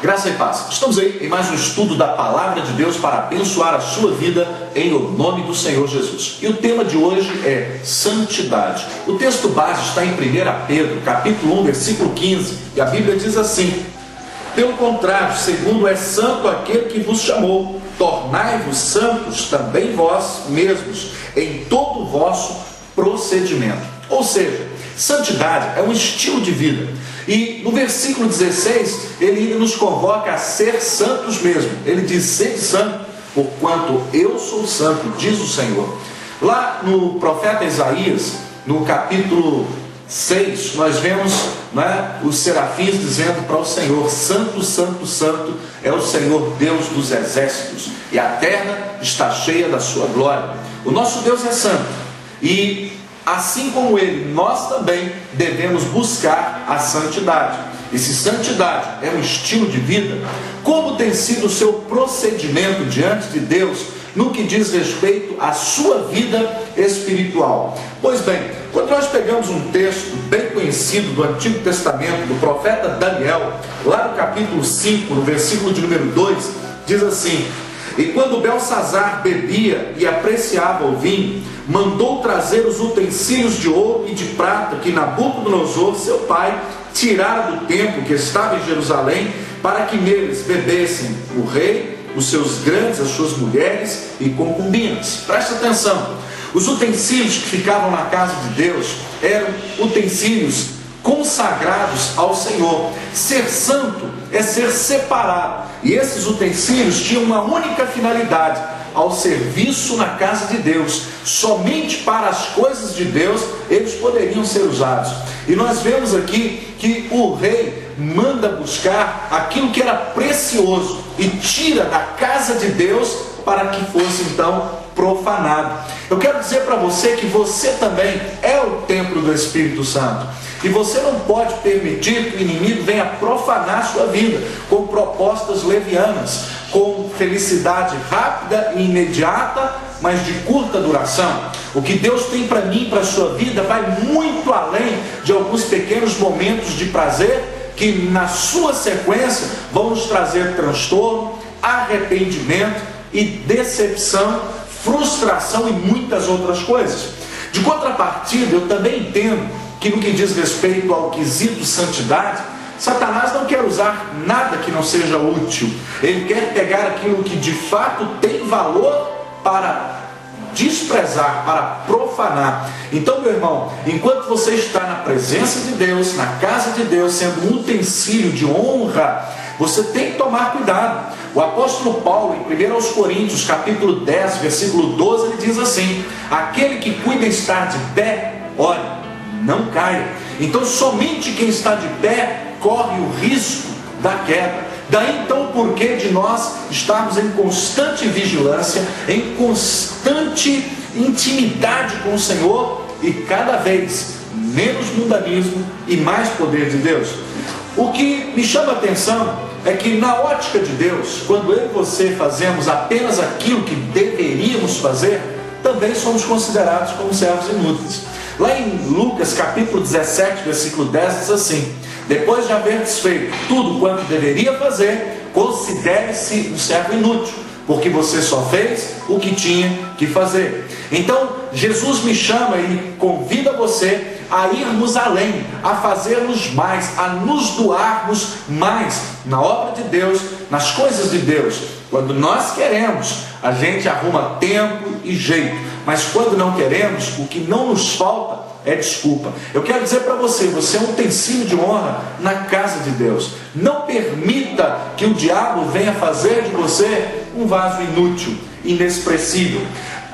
Graça e paz. Estamos aí em mais um estudo da Palavra de Deus para abençoar a sua vida em o nome do Senhor Jesus. E o tema de hoje é santidade. O texto base está em 1 Pedro, capítulo 1, versículo 15, e a Bíblia diz assim: pelo contrário, segundo é santo aquele que vos chamou, tornai-vos santos também vós mesmos, em todo o vosso procedimento. Ou seja, santidade é um estilo de vida. E no versículo 16, ele ainda nos convoca a ser santos mesmo. Ele diz: sede santo, porquanto eu sou santo, diz o Senhor. Lá no profeta Isaías, no capítulo 6, nós vemos, os serafins dizendo para o Senhor: santo, santo, santo é o Senhor Deus dos exércitos, e a terra está cheia da sua glória. O nosso Deus é santo, e assim como Ele, nós também devemos buscar a santidade. E se santidade é um estilo de vida, como tem sido o seu procedimento diante de Deus no que diz respeito à sua vida espiritual? Pois bem, quando nós pegamos um texto bem conhecido do Antigo Testamento, do profeta Daniel, lá no capítulo 5, no versículo de número 2, diz assim: e quando Belsazar bebia e apreciava o vinho, mandou trazer os utensílios de ouro e de prata que Nabucodonosor, seu pai, tirara do templo que estava em Jerusalém, para que neles bebessem o rei, os seus grandes, as suas mulheres e concubinas. Presta atenção, os utensílios que ficavam na casa de Deus eram utensílios consagrados ao Senhor. Ser santo é ser separado, e esses utensílios tinham uma única finalidade: ao serviço na casa de Deus. Somente para as coisas de Deus eles poderiam ser usados. E nós vemos aqui que o rei manda buscar aquilo que era precioso e tira da casa de Deus para que fosse então profanado. Eu quero dizer para você que você também é o templo do Espírito Santo, e você não pode permitir que o inimigo venha profanar a sua vida com propostas levianas, com felicidade rápida e imediata, mas de curta duração. O que Deus tem para mim e para a sua vida vai muito além de alguns pequenos momentos de prazer que na sua sequência vão nos trazer transtorno, arrependimento e decepção, frustração e muitas outras coisas. De contrapartida, eu também entendo que no que diz respeito ao quesito santidade, Satanás não quer usar nada que não seja útil. Ele quer pegar aquilo que de fato tem valor para desprezar, para profanar. Então, meu irmão, enquanto você está na presença de Deus, na casa de Deus, sendo um utensílio de honra, você tem que tomar cuidado. O apóstolo Paulo, em 1 Coríntios, capítulo 10, versículo 12, ele diz assim: aquele que cuida estar de pé, ore, não caia. Então somente quem está de pé corre o risco da queda. Daí então o porquê de nós estarmos em constante vigilância, em constante intimidade com o Senhor, e cada vez menos mundanismo e mais poder de Deus. O que me chama a atenção é que na ótica de Deus, quando eu e você fazemos apenas aquilo que deveríamos fazer, também somos considerados como servos inúteis. Lá em Lucas capítulo 17, versículo 10, diz assim: depois de haver desfeito tudo quanto deveria fazer, considere-se um servo inútil, porque você só fez o que tinha que fazer. Então Jesus me chama e convida você a irmos além, a fazermos mais, a nos doarmos mais na obra de Deus, nas coisas de Deus. Quando nós queremos, a gente arruma tempo e jeito, mas quando não queremos, o que não nos falta é desculpa. Eu quero dizer para você, você é um utensílio de honra na casa de Deus. Não permita que o diabo venha fazer de você um vaso inútil, inexpressível.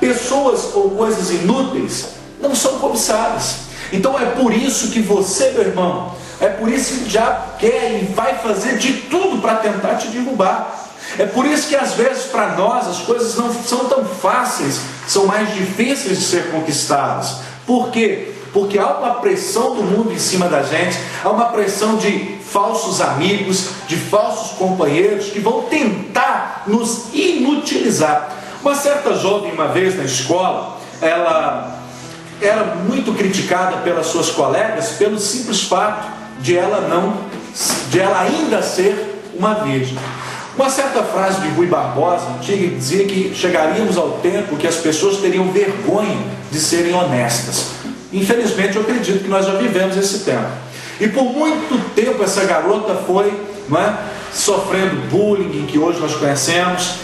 Pessoas ou coisas inúteis não são cobiçadas. Então é por isso que você, meu irmão, é por isso que o diabo quer e vai fazer de tudo para tentar te derrubar. É por isso que às vezes para nós as coisas não são tão fáceis, são mais difíceis de ser conquistadas. Por quê? Porque há uma pressão do mundo em cima da gente, há uma pressão de falsos amigos, de falsos companheiros que vão tentar nos inutilizar. Uma certa jovem, uma vez na escola, ela era muito criticada pelas suas colegas pelo simples fato de ela ainda ser uma virgem. Uma certa frase de Rui Barbosa, antiga, dizia que chegaríamos ao tempo que as pessoas teriam vergonha de serem honestas. Infelizmente, eu acredito que nós já vivemos esse tempo. E por muito tempo essa garota foi, sofrendo bullying, que hoje nós conhecemos,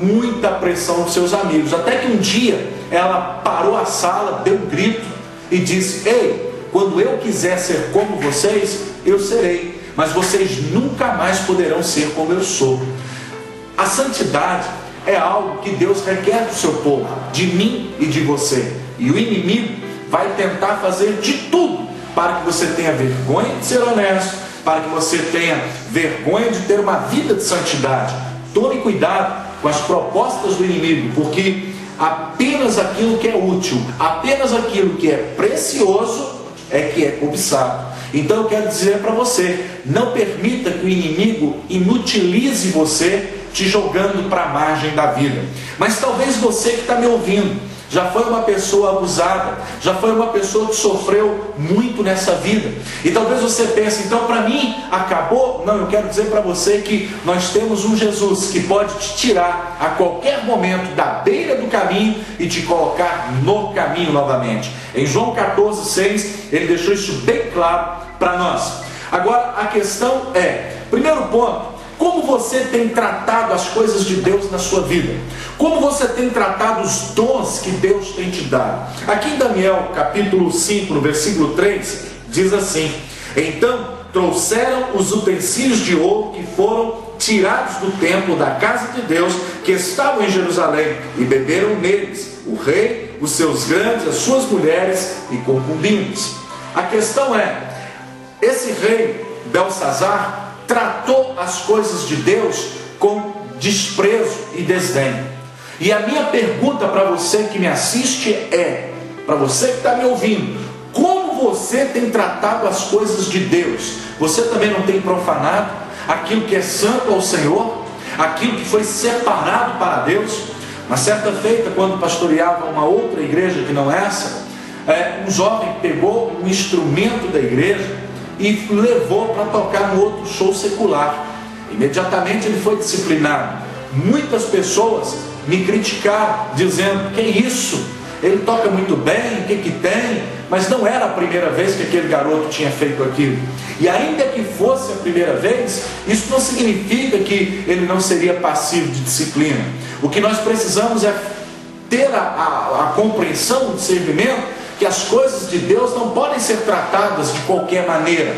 muita pressão dos seus amigos, até que um dia ela parou a sala, deu um grito e disse: ei, quando eu quiser ser como vocês, eu serei, mas vocês nunca mais poderão ser como eu sou. A santidade é algo que Deus requer do seu povo, de mim e de você, e o inimigo vai tentar fazer de tudo para que você tenha vergonha de ser honesto, para que você tenha vergonha de ter uma vida de santidade. Tome cuidado com as propostas do inimigo, porque apenas aquilo que é útil, apenas aquilo que é precioso é que é cobiçado. Então eu quero dizer para você, não permita que o inimigo inutilize você, te jogando para a margem da vida. Mas talvez você que está me ouvindo já foi uma pessoa abusada, já foi uma pessoa que sofreu muito nessa vida, e talvez você pense: então para mim acabou? Não, eu quero dizer para você que nós temos um Jesus que pode te tirar a qualquer momento da beira do caminho e te colocar no caminho novamente. Em João 14,6 ele deixou isso bem claro para nós. Agora a questão é, primeiro ponto, como você tem tratado as coisas de Deus na sua vida? Como você tem tratado os dons que Deus tem te dado? Aqui em Daniel, capítulo 5, no versículo 3, diz assim: então trouxeram os utensílios de ouro que foram tirados do templo da casa de Deus, que estavam em Jerusalém, e beberam neles o rei, os seus grandes, as suas mulheres e concubinas. A questão é, esse rei Belsazar tratou as coisas de Deus com desprezo e desdém. E a minha pergunta para você que me assiste é, para você que está me ouvindo: como você tem tratado as coisas de Deus? Você também não tem profanado aquilo que é santo ao Senhor, aquilo que foi separado para Deus? Uma certa feita, quando pastoreava uma outra igreja que não essa, um jovem pegou um instrumento da igreja e levou para tocar no outro show secular. Imediatamente ele foi disciplinado. Muitas pessoas me criticaram, dizendo: que isso? Ele toca muito bem, o que tem? Mas não era a primeira vez que aquele garoto tinha feito aquilo. E ainda que fosse a primeira vez, isso não significa que ele não seria passivo de disciplina. O que nós precisamos é ter a compreensão do discernimento que as coisas de Deus não podem ser tratadas de qualquer maneira.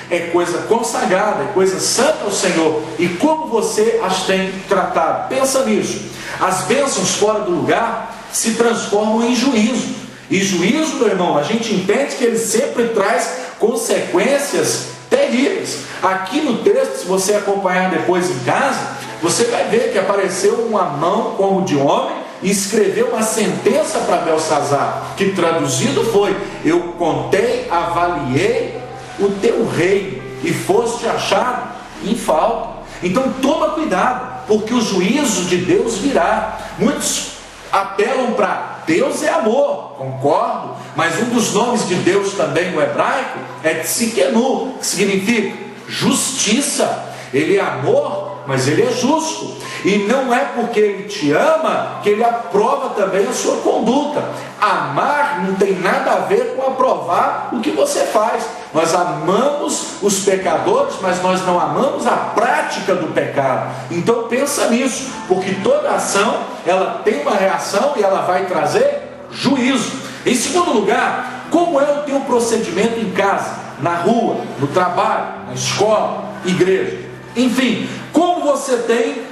É coisa consagrada, é coisa santa ao Senhor. E como você as tem tratado? Pensa nisso. As bênçãos fora do lugar se transformam em juízo. E juízo, meu irmão, a gente entende que ele sempre traz consequências terríveis. Aqui no texto, se você acompanhar depois em casa, você vai ver que apareceu uma mão como de homem e escreveu uma sentença para Belsazar, que traduzido foi: eu contei, avaliei o teu reino e foste achado em falta. Então toma cuidado, porque o juízo de Deus virá. Muitos apelam para Deus é amor, concordo, mas um dos nomes de Deus também no hebraico é Tsidkenu, que significa justiça. Ele é amor, mas ele é justo. E não é porque ele te ama que ele aprova também a sua conduta. Amar não tem nada a ver com aprovar o que você faz. Nós amamos os pecadores, mas nós não amamos a prática do pecado. Então pensa nisso, porque toda ação ela tem uma reação e ela vai trazer juízo. Em segundo lugar, como é o teu procedimento em casa, na rua, no trabalho, na escola, igreja, enfim, como você tem,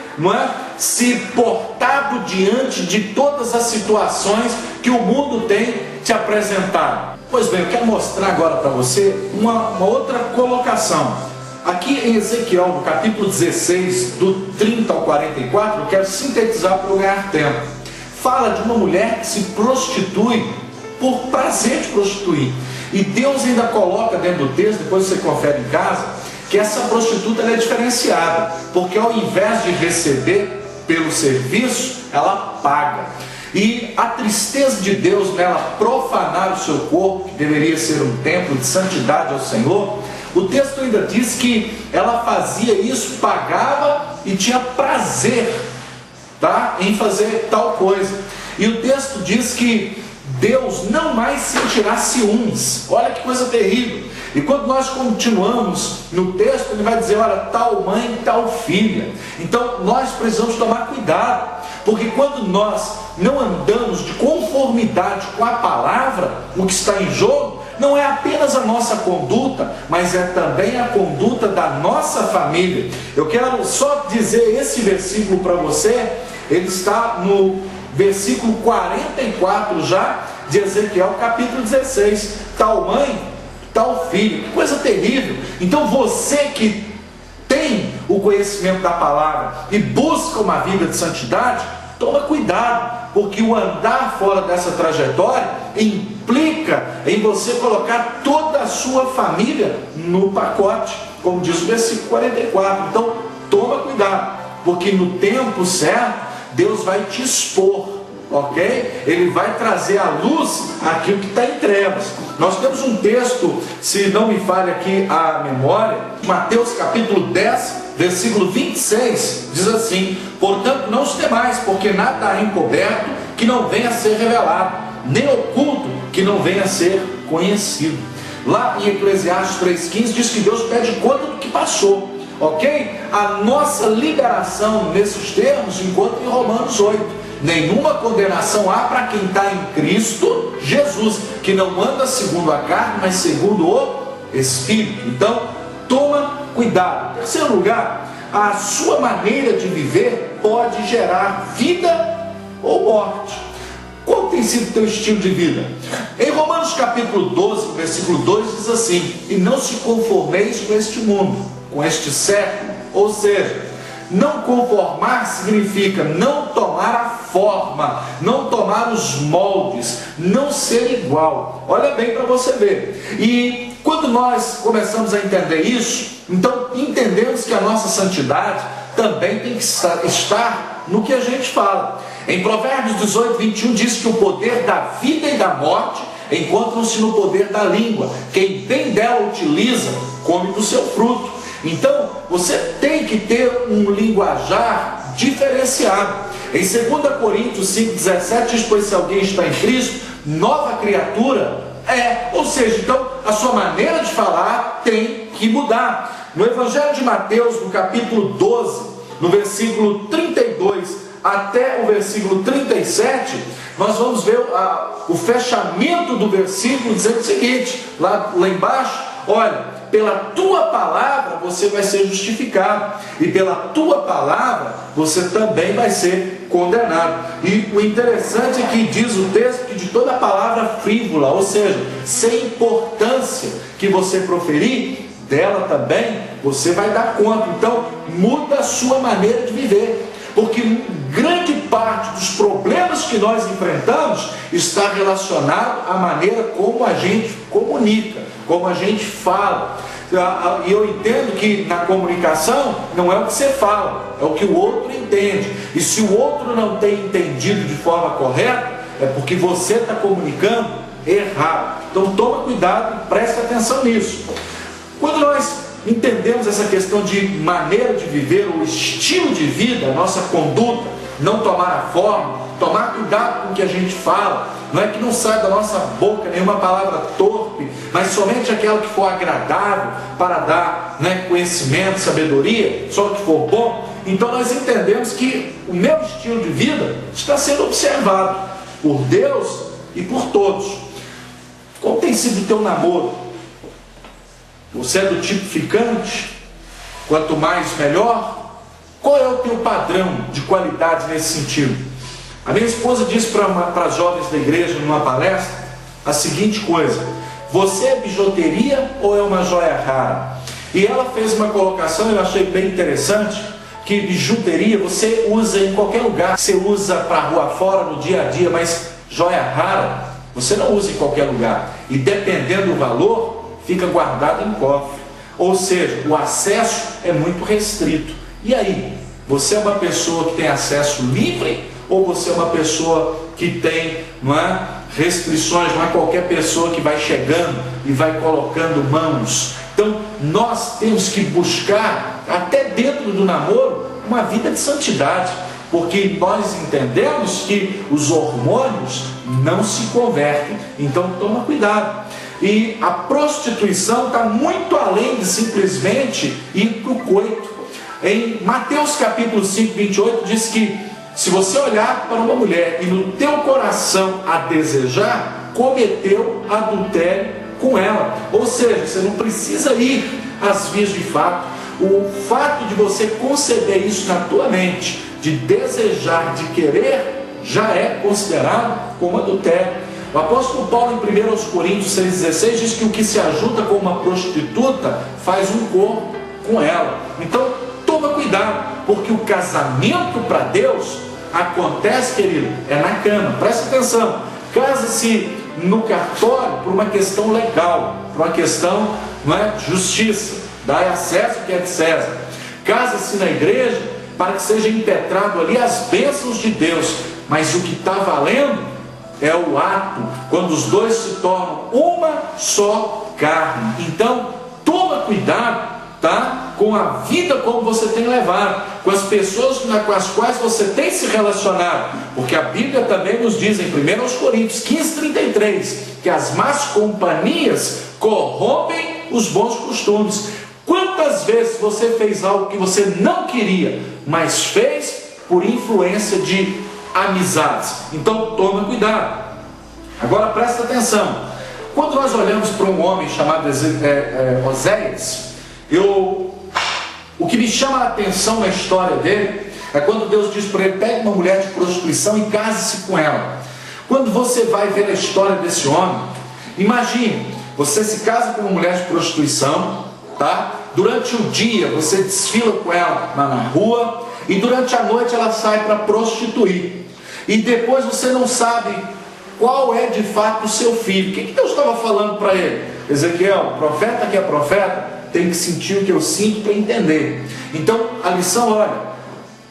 se portado diante de todas as situações que o mundo tem te apresentado? Pois bem, eu quero mostrar agora para você uma outra colocação. Aqui em Ezequiel, no capítulo 16, do 30 ao 44, eu quero sintetizar para eu ganhar tempo. Fala de uma mulher que se prostitui por prazer de prostituir. E Deus ainda coloca dentro do texto, depois você confere em casa, que essa prostituta ela é diferenciada, porque ao invés de receber pelo serviço, ela paga. E a tristeza de Deus nela profanar o seu corpo, que deveria ser um templo de santidade ao Senhor, O texto ainda diz que ela fazia isso, pagava e tinha prazer, tá, em fazer tal coisa. E o texto diz que Deus não mais sentirá ciúmes. Olha que coisa terrível. E quando nós continuamos no texto, ele vai dizer, olha, tal mãe, tal filha. Então nós precisamos tomar cuidado, porque quando nós não andamos de conformidade com a palavra, o que está em jogo não é apenas a nossa conduta, mas é também a conduta da nossa família. Eu quero só dizer esse versículo para você. Ele está no versículo 44 já de Ezequiel, capítulo 16. Tal mãe, tal filho. Que coisa terrível. Então você que tem o conhecimento da palavra e busca uma vida de santidade, toma cuidado, porque o andar fora dessa trajetória implica em você colocar toda a sua família no pacote, como diz o versículo 44. Então toma cuidado, porque no tempo certo Deus vai te expor, ok? Ele vai trazer à luz aquilo que está em trevas. Nós temos um texto, se não me falha aqui a memória, Mateus capítulo 10, versículo 26, diz assim: portanto não os temais, porque nada há encoberto que não venha a ser revelado, nem oculto que não venha a ser conhecido. Lá em Eclesiastes 3,15 diz que Deus pede conta do que passou, ok? A nossa liberação nesses termos encontra em Romanos 8. Nenhuma condenação há para quem está em Cristo Jesus, que não anda segundo a carne, mas segundo o Espírito. Então, toma cuidado. Em terceiro lugar, a sua maneira de viver pode gerar vida ou morte. Qual tem sido o teu estilo de vida? Em Romanos capítulo 12, versículo 2 diz assim: e não se conformeis com este mundo, com este século. Ou seja, não conformar significa não tomar a forma, não tomar os moldes, não ser igual. Olha bem para você ver. E quando nós começamos a entender isso, então entendemos que a nossa santidade também tem que estar no que a gente fala. Em Provérbios 18, 21 diz que o poder da vida e da morte encontram-se no poder da língua. Quem bem dela utiliza, come do seu fruto. Então, você tem que ter um linguajar diferenciado. Em 2 Coríntios 5,17 diz, pois se alguém está em Cristo, nova criatura é. Ou seja, então, a sua maneira de falar tem que mudar. No Evangelho de Mateus, no capítulo 12, no versículo 32 até o versículo 37, nós vamos ver o fechamento do versículo dizendo o seguinte, lá embaixo: olha, pela tua palavra você vai ser justificado, e pela tua palavra você também vai ser condenado. E o interessante é que diz o texto que de toda palavra frívola, ou seja, sem importância que você proferir, dela também você vai dar conta. Então muda a sua maneira de viver, porque grande parte dos problemas que nós enfrentamos está relacionado à maneira como a gente comunica, como a gente fala. E eu entendo que na comunicação não é o que você fala, é o que o outro entende. E se o outro não tem entendido de forma correta, é porque você está comunicando errado. Então toma cuidado e preste atenção nisso. Quando nós entendemos essa questão de maneira de viver, o estilo de vida, a nossa conduta, não tomar a forma, tomar cuidado com o que a gente fala. Não é que não saia da nossa boca nenhuma palavra torpe, mas somente aquela que for agradável para dar, conhecimento, sabedoria, só o que for bom. Então nós entendemos que o meu estilo de vida está sendo observado por Deus e por todos. Qual tem sido o teu namoro? Você é do tipo ficante? Quanto mais melhor? Qual é o teu padrão de qualidade nesse sentido? A minha esposa disse para as jovens da igreja numa palestra a seguinte coisa: você é bijuteria ou é uma joia rara? E ela fez uma colocação, eu achei bem interessante, que bijuteria você usa em qualquer lugar, você usa para a rua fora, no dia a dia, mas joia rara você não usa em qualquer lugar, e dependendo do valor, fica guardado em cofre, ou seja, o acesso é muito restrito. E aí, você é uma pessoa que tem acesso livre, ou você é uma pessoa que tem restrições? Não é qualquer pessoa que vai chegando e vai colocando mãos. Então nós temos que buscar, até dentro do namoro, uma vida de santidade, porque nós entendemos que os hormônios não se convertem. Então toma cuidado. E a prostituição está muito além de simplesmente ir para o coito. Em Mateus capítulo 5, 28 diz que se você olhar para uma mulher e no teu coração a desejar, cometeu adultério com ela. Ou seja, você não precisa ir às vias de fato. O fato de você conceber isso na tua mente, de desejar, de querer, já é considerado como adultério. O apóstolo Paulo em 1 Coríntios 6,16 diz que o que se ajuda com uma prostituta faz um corpo com ela. Então toma cuidado, porque o casamento para Deus acontece, querido, é na cama. Presta atenção, casa-se no cartório por uma questão legal, por uma questão, não é, de justiça. Dai a César o que é de César. Casa-se na igreja para que seja impetrado ali as bênçãos de Deus. Mas o que está valendo é o ato, quando os dois se tornam uma só carne. Então, toma cuidado, tá? Com a vida como você tem levado, com as pessoas com as quais você tem se relacionado. Porque a Bíblia também nos diz em 1 Coríntios 15:33 que as más companhias corrompem os bons costumes. Quantas vezes você fez algo que você não queria, mas fez por influência de amizades? Então toma cuidado. Agora presta atenção. Quando nós olhamos para um homem chamado Oséias, o que me chama a atenção na história dele é quando Deus diz para ele: pegue uma mulher de prostituição e case-se com ela. Quando você vai ver a história desse homem, imagine, você se casa com uma mulher de prostituição, tá? Durante o dia você desfila com ela na rua, e durante a noite ela sai para prostituir, e depois você não sabe qual é de fato o seu filho. O que Deus estava falando para ele? Ezequiel, profeta que é profeta, tem que sentir o que eu sinto para entender. Então a lição, olha,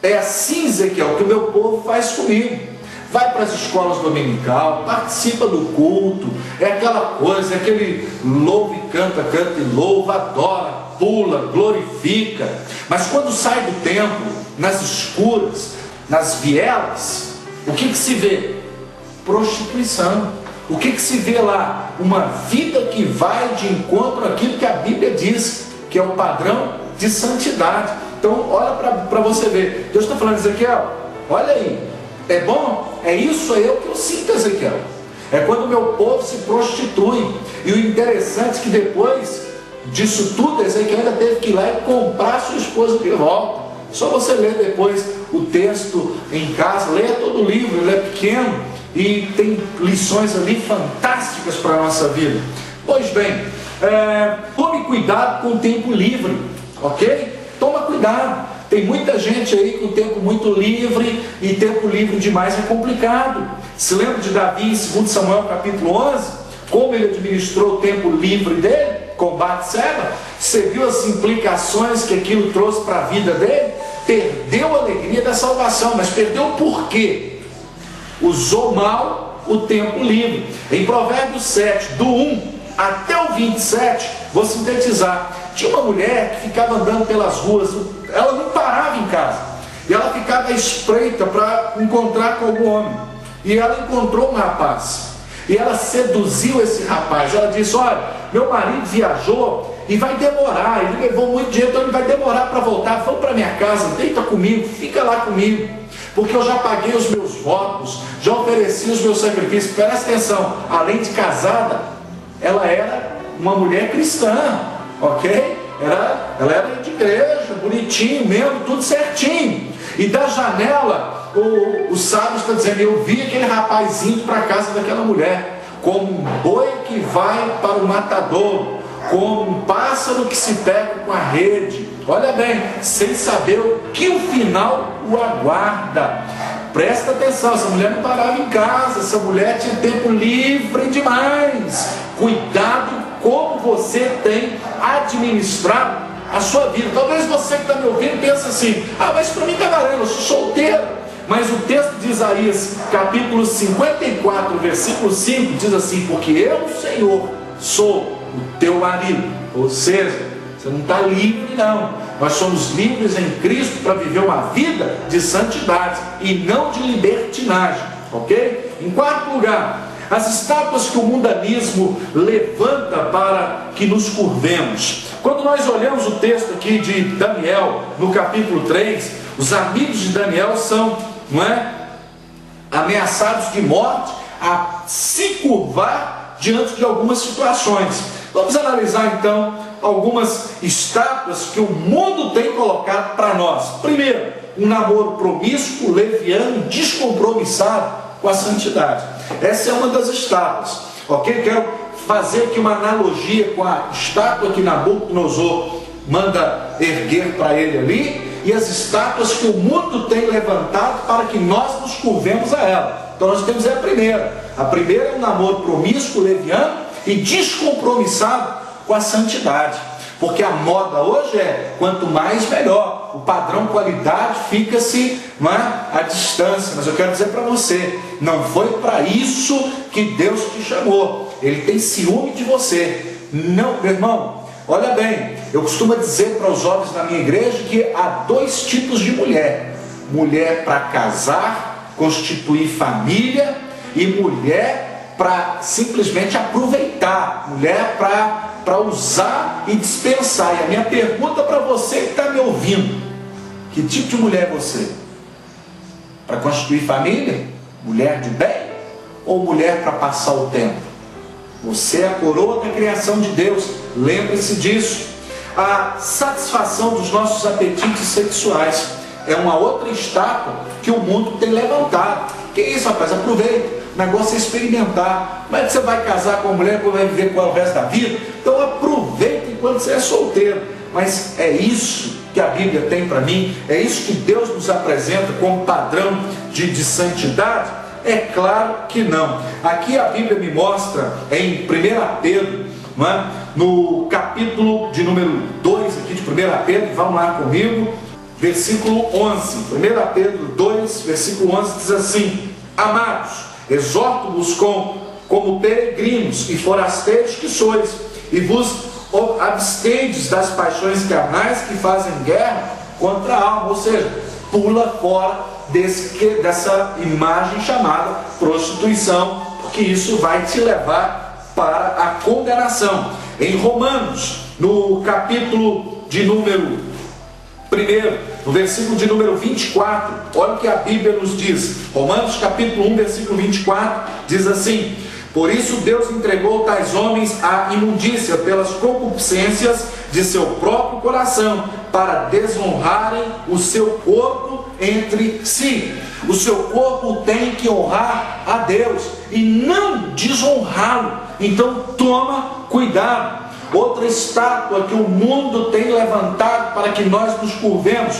é assim, Ezequiel, que o meu povo faz comigo. Vai para as escolas dominical, participa do culto, é aquela coisa, é aquele louva e canta, canta e louva, adora, pula, glorifica. Mas quando sai do templo, nas escuras, nas vielas, o que se vê? Prostituição. O que se vê lá? Uma vida que vai de encontro àquilo que a Bíblia diz, que é o padrão de santidade. Então olha para você ver. Deus está falando: Ezequiel, olha aí, é bom? É isso aí, é o que eu sinto, Ezequiel. É quando o meu povo se prostitui. E o interessante é que depois disso tudo, Ezequiel ainda teve que ir lá e comprar sua esposa de volta. Só você ler depois o texto em casa, leia todo o livro, ele é pequeno e tem lições ali fantásticas para a nossa vida. Pois bem, tome cuidado com o tempo livre, ok? Toma cuidado. Tem muita gente aí com tempo muito livre, e tempo livre demais é complicado. Se lembra de Davi em 2 Samuel capítulo 11? Como ele administrou o tempo livre dele, com Batseba? Você viu as implicações que aquilo trouxe para a vida dele? Perdeu a alegria da salvação, mas perdeu por quê? Usou mal o tempo livre. Em Provérbios 7, do 1 até o 27, vou sintetizar. Tinha uma mulher que ficava andando pelas ruas, ela não parava em casa, e ela ficava à espreita para encontrar com algum homem. E ela encontrou um rapaz, e ela seduziu esse rapaz. Ela disse: olha, meu marido viajou e vai demorar, ele levou muito dinheiro, então ele vai demorar para voltar. Vamos para minha casa, deita comigo, fica lá comigo, porque eu já paguei os meus votos, já ofereci os meus sacrifícios. Presta atenção, além de casada, ela era uma mulher cristã, ok? Ela era de igreja, bonitinho mesmo, tudo certinho. E da janela, o sábio está dizendo: eu vi aquele rapaz indo para a casa daquela mulher, como um boi que vai para o matador, como um pássaro que se pega com a rede. Olha bem, sem saber o que o final o aguarda. Presta atenção, essa mulher não parava em casa, essa mulher tinha tempo livre demais. Cuidado como você tem administrado a sua vida. Talvez você que está me ouvindo pense assim: ah, mas para mim está valendo, eu sou solteiro. Mas o texto de Isaías, capítulo 54, versículo 5, diz assim: porque eu, Senhor, sou o teu marido. Ou seja, Você não está livre, não. Nós somos livres em Cristo para viver uma vida de santidade e não de libertinagem, ok? Em quarto lugar, as estátuas que o mundanismo levanta para que nos curvemos. Quando nós olhamos o texto aqui de Daniel, no capítulo 3, os amigos de Daniel são, não é, ameaçados de morte a se curvar diante de algumas situações. Vamos analisar então algumas estátuas que o mundo tem colocado para nós. Primeiro, um namoro promíscuo, leviano, descompromissado com a santidade. Essa é uma das estátuas, ok? Quero fazer aqui uma analogia com a estátua que Nabucodonosor manda erguer para ele ali, e as estátuas que o mundo tem levantado para que nós nos curvemos a ela. Então nós temos a primeira. A primeira é um namoro promíscuo, leviano e descompromissado com a santidade. Porque a moda hoje é quanto mais melhor. O padrão qualidade fica-se, não é, à distância. Mas eu quero dizer para você, não foi para isso que Deus te chamou. Ele tem ciúme de você. Não, meu irmão, olha bem, eu costumo dizer para os jovens da minha igreja que há dois tipos de mulher. Mulher para casar, constituir família, e mulher para simplesmente aproveitar, mulher para usar e dispensar. E a minha pergunta para você que está me ouvindo: que tipo de mulher é você? Para constituir família? Mulher de bem? Ou mulher para passar o tempo? Você é a coroa da criação de Deus, lembre-se disso. A satisfação dos nossos apetites sexuais é uma outra estátua que o mundo tem levantado. Que isso, rapaz? Aproveita. O negócio é experimentar. Como é que você vai casar com uma mulher que vai viver com ela o resto da vida? Então aproveita enquanto você é solteiro. Mas é isso que a Bíblia tem para mim? É isso que Deus nos apresenta como padrão de santidade? É claro que não. Aqui a Bíblia me mostra em 1 Pedro, não é? No capítulo de número 2 aqui de 1 Pedro, vamos lá comigo, versículo 11. 1 Pedro 2, versículo 11 diz assim: Amados, exorto-vos como peregrinos e forasteiros que sois, e vos abstendes das paixões carnais que fazem guerra contra a alma. Ou seja, pula fora dessa imagem chamada prostituição, porque isso vai te levar para a condenação. Em Romanos, no capítulo de número 1, no versículo de número 24, olha o que a Bíblia nos diz. Romanos capítulo 1, versículo 24, diz assim: Por isso Deus entregou tais homens à imundícia pelas concupiscências de seu próprio coração, para desonrarem o seu corpo entre si. O seu corpo tem que honrar a Deus e não desonrá-lo. Então toma cuidado. Outra estátua que o mundo tem levantado para que nós nos curvemos: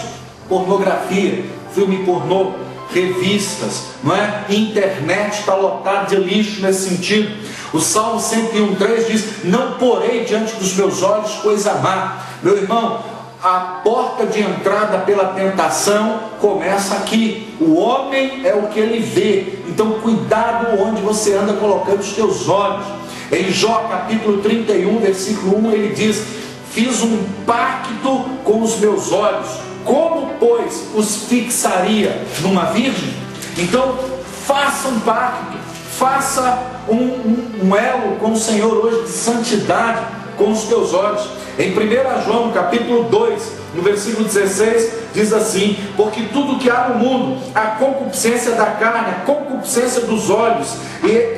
pornografia, filme pornô, revistas, não é? Internet está lotada de lixo nesse sentido. O Salmo 101:3 diz: Não porei diante dos meus olhos coisa má. Meu irmão, a porta de entrada pela tentação começa aqui. O homem é o que ele vê. Então cuidado onde você anda colocando os teus olhos. Em Jó capítulo 31, versículo 1, ele diz: Fiz um pacto com os meus olhos, como pois os fixaria numa virgem? Então faça um pacto, faça um elo com o Senhor hoje de santidade com os teus olhos. Em 1 João capítulo 2, no versículo 16, diz assim: Porque tudo que há no mundo, a concupiscência da carne, a concupiscência dos olhos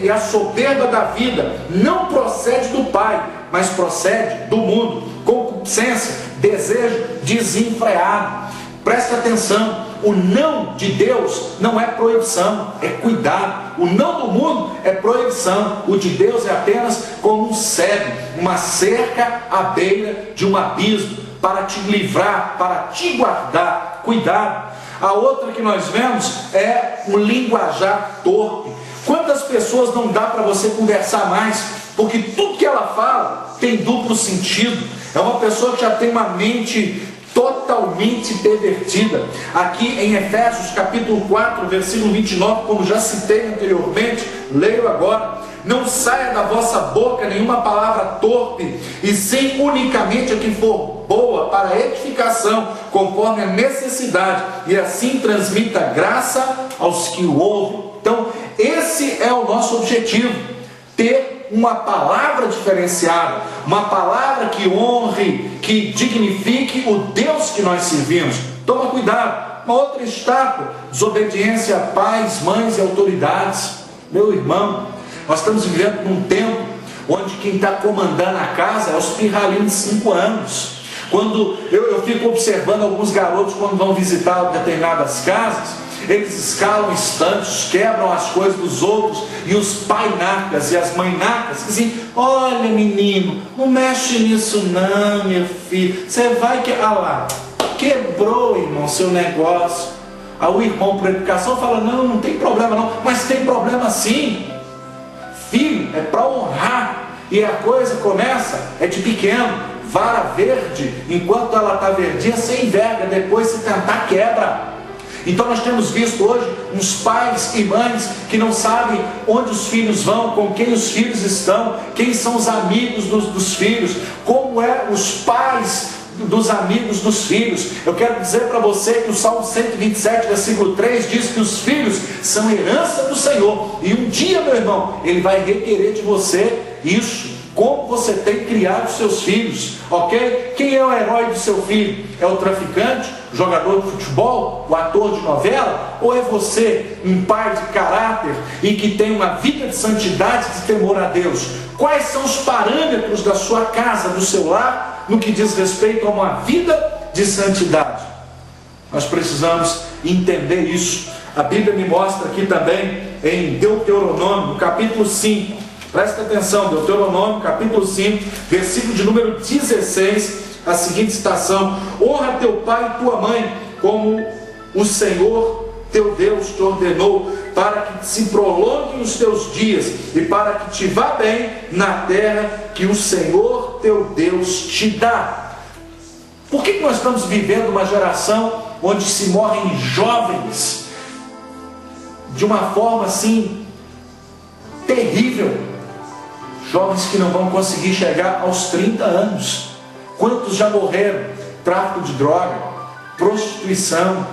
e a soberba da vida, não procede do Pai, mas procede do mundo. Concupiscência, desejo desenfreado. Presta atenção, o não de Deus não é proibição, é cuidado. O não do mundo é proibição, o de Deus é apenas como um cego, uma cerca à beira de um abismo, para te livrar, para te guardar. Cuidado. A outra que nós vemos é um linguajar torpe. Quantas pessoas não dá para você conversar mais, porque tudo que ela fala tem duplo sentido. É uma pessoa que já tem uma mente totalmente pervertida. Aqui em Efésios capítulo 4, versículo 29, como já citei anteriormente, leio agora: Não saia da vossa boca nenhuma palavra torpe, e sim unicamente a que for boa para a edificação, conforme a necessidade, e assim transmita graça aos que o ouvem. Então, esse é o nosso objetivo, ter uma palavra diferenciada, uma palavra que honre, que dignifique o Deus que nós servimos. Toma cuidado. Uma outra estátua: desobediência a pais, mães e autoridades. Meu irmão, nós estamos vivendo num tempo onde quem está comandando a casa é os pirralhinhos de 5 anos. Quando eu fico observando alguns garotos quando vão visitar determinadas casas, eles escalam estantes, quebram as coisas dos outros, e os painacas e as mãinacas dizem: olha menino, não mexe nisso não, meu filho, você vai que... Ah lá, quebrou, irmão, seu negócio. Aí o irmão por educação fala: não, não tem problema não. Mas tem problema sim. Filho é para honrar, e a coisa começa de pequeno. Vara verde, enquanto ela está verdinha, você enverga, depois se tentar quebra. Então nós temos visto hoje uns pais e mães que não sabem onde os filhos vão, com quem os filhos estão, quem são os amigos dos filhos, como os pais dos amigos dos filhos. Eu quero dizer para você que o Salmo 127, versículo 3 diz que os filhos são herança do Senhor, e um dia, meu irmão, Ele vai requerer de você isso. Como você tem criado seus filhos, ok? Quem é o herói do seu filho? É o traficante, o jogador de futebol, o ator de novela? Ou é você, um pai de caráter e que tem uma vida de santidade, de temor a Deus? Quais são os parâmetros da sua casa, do seu lar, no que diz respeito a uma vida de santidade? Nós precisamos entender isso. A Bíblia me mostra aqui também em Deuteronômio, no capítulo 5. Presta atenção, Deuteronômio, capítulo 5, versículo de número 16, a seguinte citação: honra teu pai e tua mãe, como o Senhor teu Deus te ordenou, para que se prolonguem os teus dias e para que te vá bem na terra que o Senhor teu Deus te dá. Por que nós estamos vivendo uma geração onde se morrem jovens de uma forma assim terrível? Jovens que não vão conseguir chegar aos 30 anos. Quantos já morreram? Tráfico de droga, prostituição,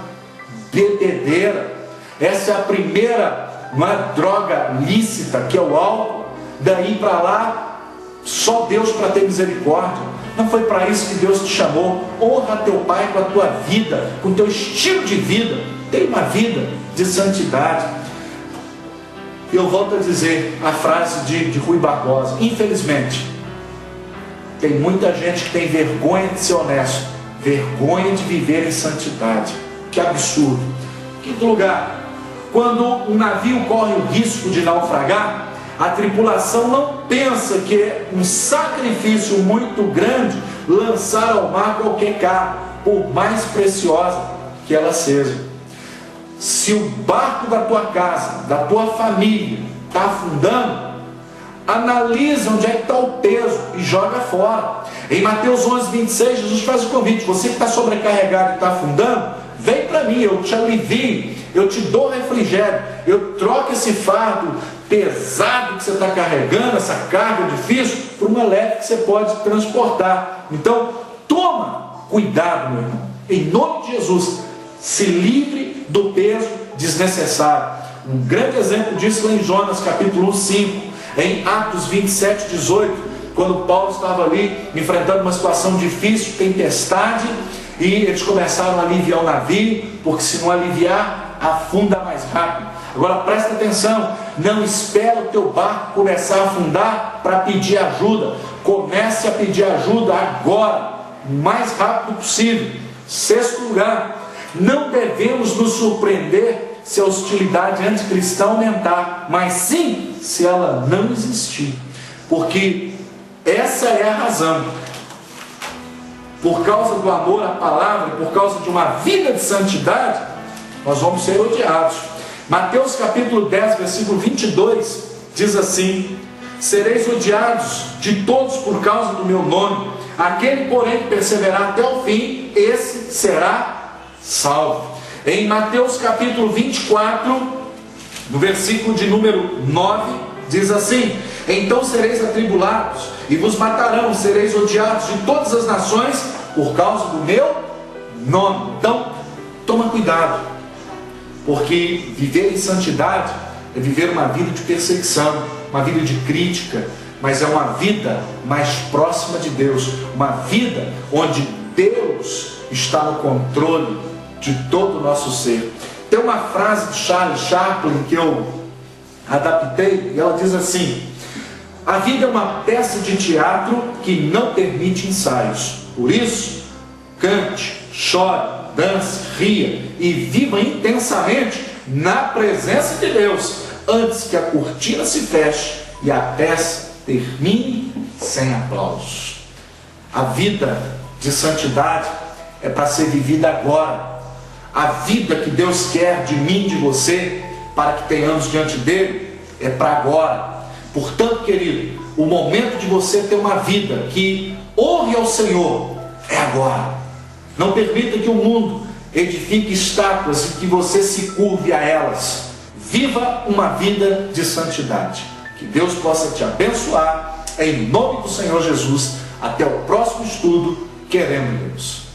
bebedeira. Essa é a primeira, droga lícita, que é o álcool. Daí para lá, só Deus para ter misericórdia. Não foi para isso que Deus te chamou. Honra teu pai com a tua vida, com o teu estilo de vida. Tenha uma vida de santidade. Eu volto a dizer a frase de Rui Barbosa: infelizmente, tem muita gente que tem vergonha de ser honesto, vergonha de viver em santidade. Que absurdo. Quinto lugar, quando um navio corre o risco de naufragar, a tripulação não pensa que é um sacrifício muito grande lançar ao mar qualquer carga, por mais preciosa que ela seja. Se o barco da tua casa, da tua família, está afundando, analisa onde é que está o peso e joga fora. Em Mateus 11, 26, Jesus faz o convite: você que está sobrecarregado e está afundando, vem para mim, eu te alivio, eu te dou refrigério, eu troco esse fardo pesado que você está carregando, essa carga difícil, por uma leve que você pode transportar. Então, toma cuidado, meu irmão, em nome de Jesus. Se livre do peso desnecessário. Um grande exemplo disso lá em Jonas capítulo 5, em Atos 27, 18, quando Paulo estava ali enfrentando uma situação difícil, tempestade, e eles começaram a aliviar o navio, porque se não aliviar, afunda mais rápido. Agora presta atenção, não espera o teu barco começar a afundar para pedir ajuda. Comece a pedir ajuda agora, o mais rápido possível. Sexto lugar, não devemos nos surpreender se a hostilidade anticristã aumentar, mas sim se ela não existir, porque essa é a razão. Por causa do amor à palavra, por causa de uma vida de santidade, nós vamos ser odiados. Mateus capítulo 10, versículo 22 diz assim: sereis odiados de todos por causa do meu nome, aquele porém que perseverar até o fim, esse será salvo. Em Mateus capítulo 24, no versículo de número 9, diz assim: então sereis atribulados e vos matarão, sereis odiados de todas as nações por causa do meu nome. Então, toma cuidado, porque viver em santidade é viver uma vida de perseguição, uma vida de crítica, mas é uma vida mais próxima de Deus, uma vida onde Deus está no controle de todo o nosso ser. Tem uma frase de Charles Chaplin que eu adaptei, e ela diz assim: a vida é uma peça de teatro que não permite ensaios. Por isso, cante, chore, dance, ria e viva intensamente na presença de Deus, antes que a cortina se feche e a peça termine sem aplausos. A vida de santidade é para ser vivida agora. A vida que Deus quer de mim, de você, para que tenhamos diante dele, é para agora. Portanto, querido, o momento de você ter uma vida que honre ao Senhor é agora. Não permita que o mundo edifique estátuas e que você se curve a elas. Viva uma vida de santidade. Que Deus possa te abençoar, em nome do Senhor Jesus. Até o próximo estudo, querendo Deus.